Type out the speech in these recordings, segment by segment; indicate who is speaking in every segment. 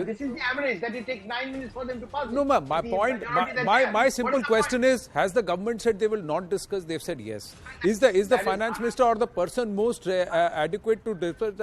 Speaker 1: This is the average, that it takes 9 minutes for them to pass.
Speaker 2: No, ma'am, my simple question is, has the government said they will not discuss? They've said yes. Is the finance minister or the person most adequate to discuss,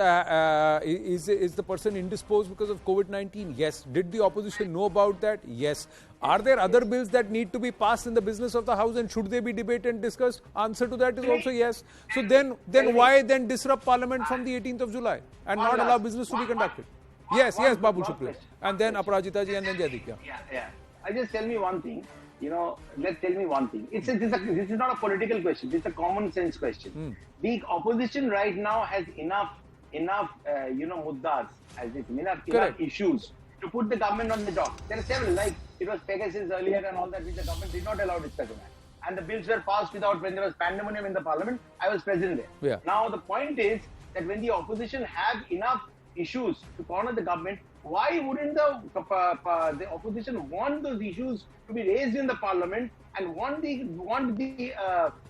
Speaker 2: is the person indisposed because of COVID-19? Yes. Did the opposition know about that? Yes. Are there other bills that need to be passed in the business of the House, and should they be debated and discussed? Answer to that is also yes. So then why then disrupt Parliament from the 18th of July and not allow business to be conducted? Yes, Babul, Supriyo. And then Aprajita ji and then Jadikya.
Speaker 1: Yeah. I just tell me one thing. Let's tell me one thing. This is not a political question. This is a common sense question. The opposition right now has enough muddas, enough issues to put the government on the dock. There are several, like it was Pegasus earlier and all that, which the government did not allow discussion. And the bills were passed when there was pandemonium in the parliament. I was present there.
Speaker 2: Yeah.
Speaker 1: Now the point is that when the opposition have enough issues to corner the government, why wouldn't the opposition want those issues to be raised in the parliament and want the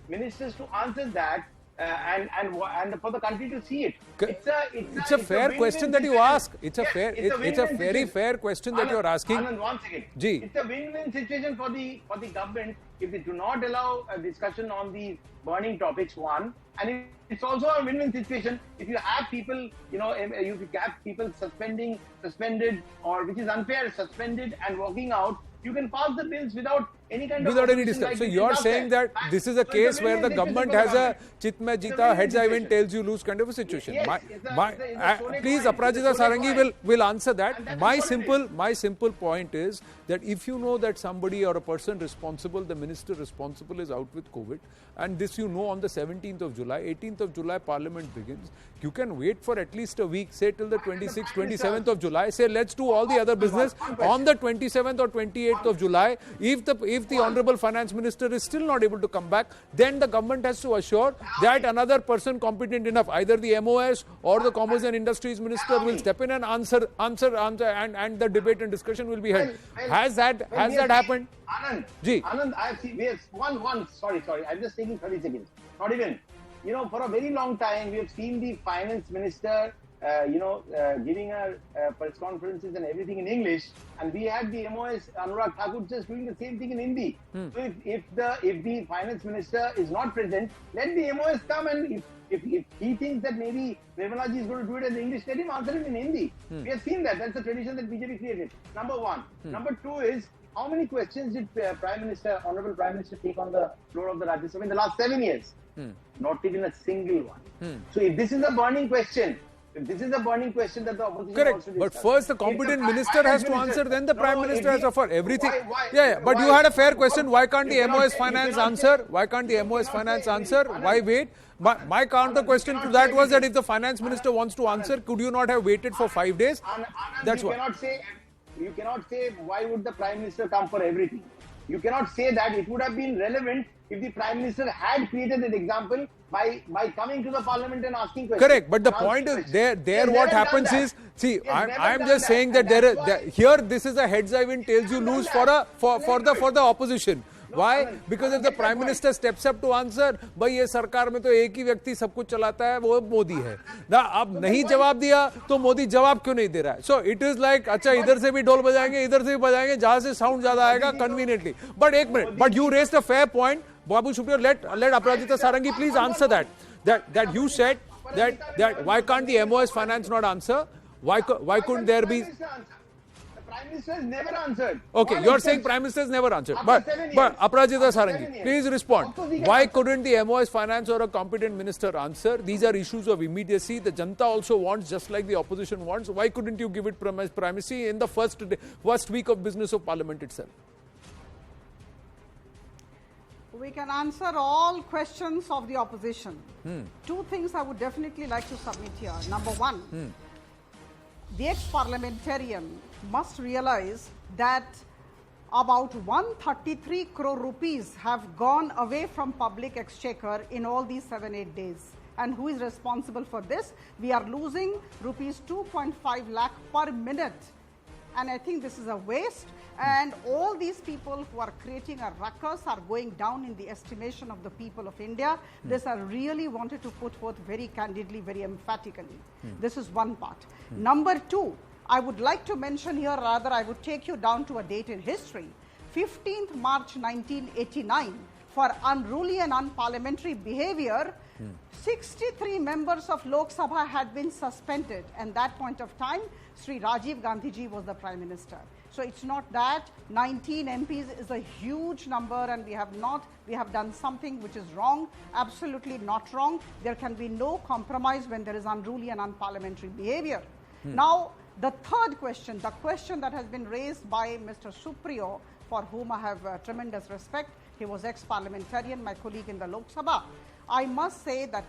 Speaker 1: ministers to answer that and for the country to see it?
Speaker 2: It's a fair question that you ask. It's a very fair question that you're asking.
Speaker 1: Anand, once again, it's a win-win situation for the government if they do not allow a discussion on the burning topics, one, and it's also a win-win situation if you have people, you have people suspended, or which is unfair, suspended and walking out. You can pass the bills without any kind of
Speaker 2: discussion. Like, so you're saying that this is a case where the government has a chit mein jeeta, heads I win, tails you lose kind of a situation.
Speaker 1: Yes,
Speaker 2: Please, Aprajita Sarangi will answer that. My simple point is that if you know that somebody or a person responsible, the minister responsible is out with COVID, and this you know on the 17th of July, 18th of July Parliament begins, you can wait for at least a week, say till the 26th, 27th of July, say let's do all the other business on the 27th or 28th of July. If the Honorable Finance Minister is still not able to come back, then the government has to assure that another person competent enough, either the MOS or the Commerce and Industries Minister, will step in and answer and the debate and discussion will be held. Has that happened?
Speaker 1: Anand, I have seen, we have sorry, I'm just taking 30 seconds. Not even. For a very long time, we have seen the Finance Minister giving press conferences and everything in English, and we had the MOS Anurag Thakur just doing the same thing in Hindi. So if the Finance Minister is not present, let the MOS come, and if he thinks that maybe Nirmala ji is going to do it in English, let him answer it in Hindi. We have seen that. That's the tradition that BJP created. Number one. Number two is, how many questions did Honorable Prime Minister take on the floor of the Rajya Sabha in the last 7 years? Not even a single one. So if this is a burning question, that the opposition
Speaker 2: wants to discuss. But first the competent minister has to answer, then the Prime Minister has to offer everything. But you had a fair question. Why can't the MOS Finance answer? Why can't the MOS Finance answer? Why wait? My counter question to that was that if the Finance Minister wants to answer, could you not have waited for 5 days? That's what.
Speaker 1: You cannot say why would the Prime Minister come for everything. You cannot say that. It would have been relevant if the Prime Minister had created an example by coming to the Parliament and asking questions.
Speaker 2: Correct, but the point is, there what happens is, see, I'm just saying that here this is a heads I win, tails you lose for the opposition. Why? Because if the Prime Minister steps up to answer, भाई ये सरकार में तो एक ही व्यक्ति सब कुछ चलाता है, वो मोदी है ना, अब नहीं जवाब दिया तो मोदी जवाब क्यों नहीं दे रहा है? So it is like, अच्छा इधर से भी ढोल बजाएंगे, इधर से भी बजाएंगे, जहां से साउंड ज्यादा आएगा conveniently. But एक minute, but you raised a fair point, Babul, Supriyo, let Aprajita Sarangi please answer that you said that why can't the MOS Finance not answer? Why couldn't there be?
Speaker 1: Prime Minister has never answered.
Speaker 2: Okay, you're saying Prime Minister has never answered. But Aprajita Sarangi, please respond. Why couldn't the MOS Finance or a competent minister answer? These are issues of immediacy. The Janta also wants, just like the opposition wants. Why couldn't you give it primacy in the first week of business of Parliament itself?
Speaker 3: We can answer all questions of the opposition. Two things I would definitely like to submit here. Number one, the ex-parliamentarian must realize that about 133 crore rupees have gone away from public exchequer in all these 7-8 days. And who is responsible for this? We are losing rupees 2.5 lakh per minute. And I think this is a waste. And all these people who are creating a ruckus are going down in the estimation of the people of India. This I really wanted to put forth very candidly, very emphatically. This is one part. Number two, I would like to mention here, rather I would take you down to a date in history. 15th March 1989, for unruly and unparliamentary behavior, 63 members of Lok Sabha had been suspended. And that point of time, Sri Rajiv Gandhi ji was the Prime Minister. So it's not that 19 MPs is a huge number and we have done something which is wrong. Absolutely not wrong. There can be no compromise when there is unruly and unparliamentary behavior. Now, the third question, the question that has been raised by Mr. Supriyo, for whom I have tremendous respect. He was ex-parliamentarian, my colleague in the Lok Sabha. I must say that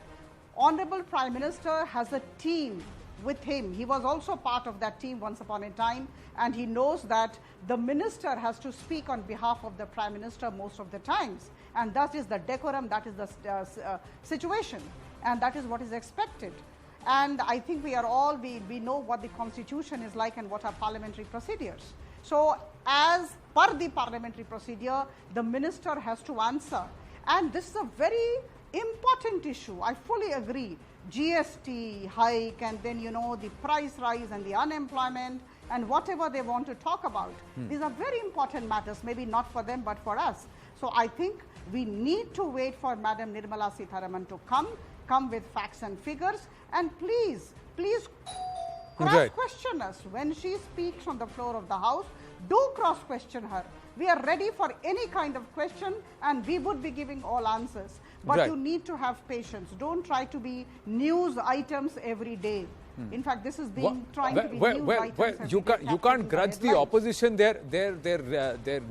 Speaker 3: Honorable Prime Minister has a team with him. He was also part of that team once upon a time, and he knows that the minister has to speak on behalf of the Prime Minister most of the times. And that is the decorum, that is the situation, and that is what is expected. And I think we know what the constitution is like and what are parliamentary procedures. So as per the parliamentary procedure, the minister has to answer. And this is a very important issue. I fully agree. GST hike and then, the price rise and the unemployment and whatever they want to talk about. These are very important matters, maybe not for them, but for us. So I think we need to wait for Madam Nirmala Sitharaman to come with facts and figures, and please cross-question us. When she speaks on the floor of the House, do cross-question her. We are ready for any kind of question and we would be giving all answers. But you need to have patience. Don't try to be news items every day. In fact, this is trying to be news items.
Speaker 2: You can't grudge the opposition their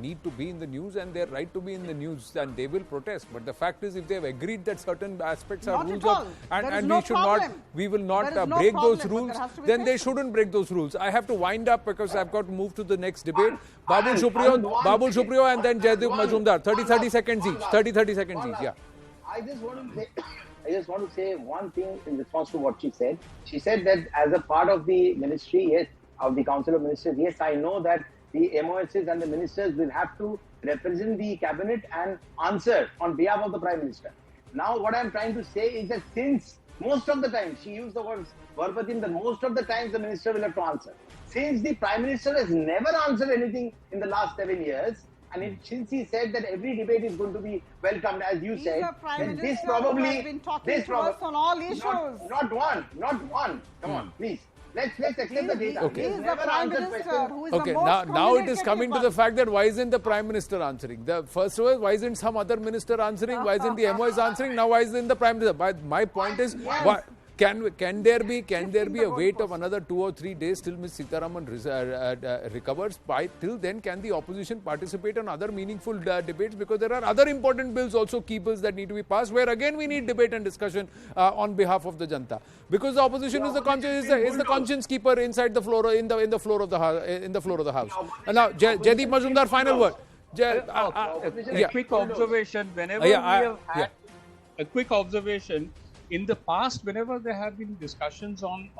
Speaker 2: need to be in the news and their right to be in the news, and they will protest. But the fact is, if they have agreed that certain aspects are rules and we will not break those rules, then they shouldn't break those rules. I have to wind up because I've got to move to the next debate. Babul Supriyo and then Jaideep Majumdar. 30 seconds each. 30 seconds each. Yeah.
Speaker 1: I just want to say one thing in response to what she said. She said that as a part of the ministry, yes, of the Council of Ministers, yes, I know that the MOSs and the ministers will have to represent the cabinet and answer on behalf of the Prime Minister. Now, what I'm trying to say is that since most of the time, she used the words verbatim, that most of the times the minister will have to answer. Since the Prime Minister has never answered anything in the last 7 years, and since he said that every debate is going to be welcomed, as you said, then this probably,
Speaker 3: on all issues.
Speaker 1: Not one. Come on, please. Let's accept the data.
Speaker 3: He is the Prime Minister who is the most
Speaker 2: now it is coming to the fact that why isn't the Prime Minister answering? The first was, why isn't some other minister answering? Why isn't the MOS answering? Now why isn't the Prime Minister? My point is, can there be a wait of another 2 or 3 days till Ms. Sitharaman recovers? Till then, can the opposition participate on other meaningful debates? Because there are other important bills, also key bills that need to be passed, where again we need debate and discussion on behalf of the Janta. Because the opposition is the conscience keeper inside the floor in the floor of the House. Now, Jaideep Majumdar, final word.
Speaker 4: A quick observation. Whenever we have had a quick observation. In the past, whenever there have been discussions on,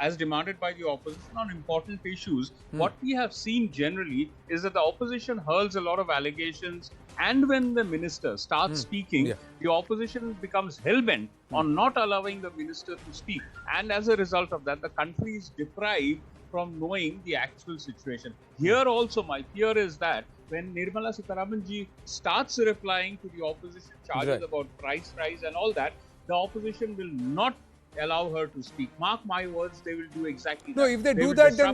Speaker 4: as demanded by the opposition on important issues, what we have seen generally is that the opposition hurls a lot of allegations, and when the minister starts speaking, the opposition becomes hell-bent on not allowing the minister to speak. And as a result of that, the country is deprived from knowing the actual situation. Here also, my fear is that when Nirmala Sitharaman ji starts replying to the opposition charges about price rise and all that, the opposition will not allow her to speak. Mark my words, they will do exactly that.
Speaker 2: No, if they do that, then